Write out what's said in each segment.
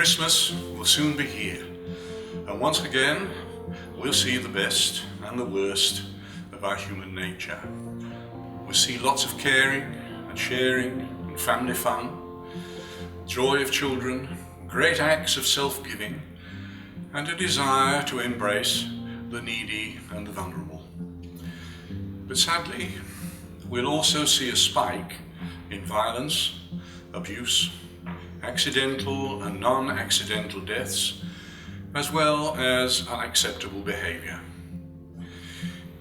Christmas will soon be here, and once again we'll see the best and the worst of our human nature. We'll see lots of caring and sharing and family fun, joy of children, great acts of self-giving, and a desire to embrace the needy and the vulnerable. But sadly, we'll also see a spike in violence, abuse, accidental and non-accidental deaths, as well as unacceptable behavior.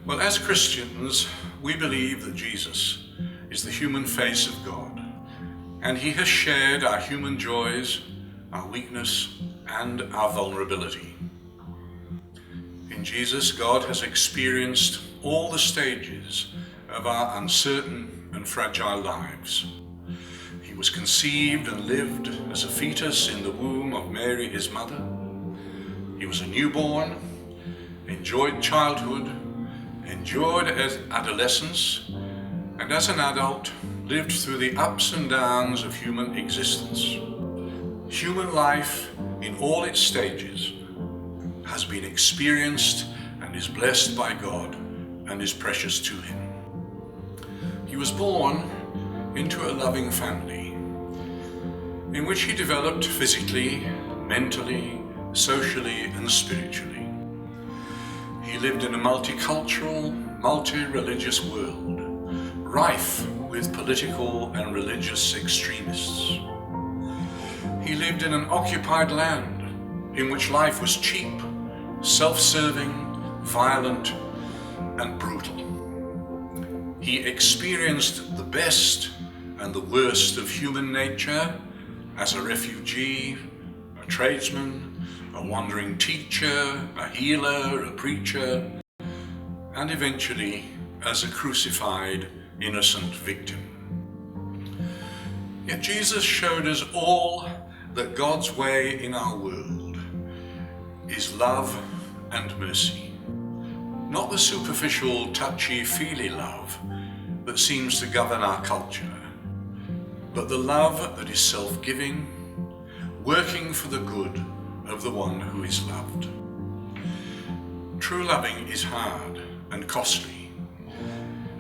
Well, as Christians, we believe that Jesus is the human face of God, and he has shared our human joys, our weakness, and our vulnerability. In Jesus, God has experienced all the stages of our uncertain and fragile lives. He was conceived and lived as a fetus in the womb of Mary, his mother. He was a newborn, enjoyed childhood, endured adolescence, and as an adult, lived through the ups and downs of human existence. Human life, in all its stages, has been experienced and is blessed by God and is precious to him. He was born into a loving family in which he developed physically, mentally, socially, and spiritually. He lived in a multicultural, multi-religious world, rife with political and religious extremists. He lived in an occupied land in which life was cheap, self-serving, violent, and brutal. He experienced the best and the worst of human nature as a refugee, a tradesman, a wandering teacher, a healer, a preacher, and eventually as a crucified, innocent victim. Yet Jesus showed us all that God's way in our world is love and mercy. Not the superficial, touchy-feely love that seems to govern our culture, but the love that is self-giving, working for the good of the one who is loved. True loving is hard and costly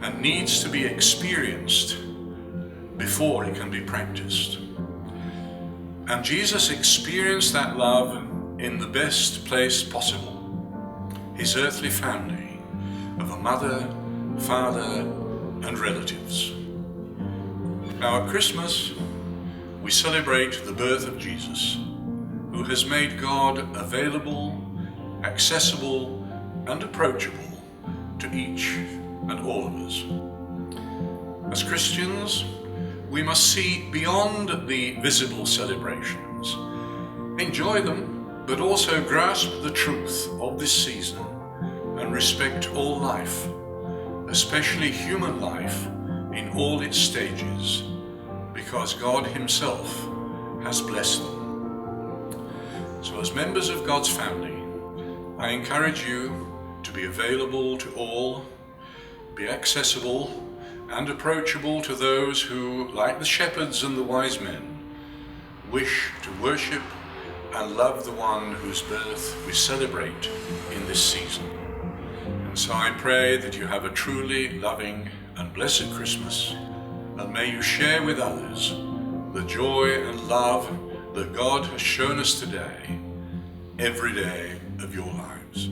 and needs to be experienced before it can be practiced. And Jesus experienced that love in the best place possible, his earthly family of a mother, father, and relatives. Now at Christmas, we celebrate the birth of Jesus, who has made God available, accessible, and approachable to each and all of us. As Christians, we must see beyond the visible celebrations, enjoy them, but also grasp the truth of this season and respect all life, especially human life in all its stages, because God himself has blessed them. So as members of God's family, I encourage you to be available to all, be accessible and approachable to those who, like the shepherds and the wise men, wish to worship and love the one whose birth we celebrate in this season. And so I pray that you have a truly loving and blessed Christmas, and may you share with others the joy and love that God has shown us today, every day of your lives.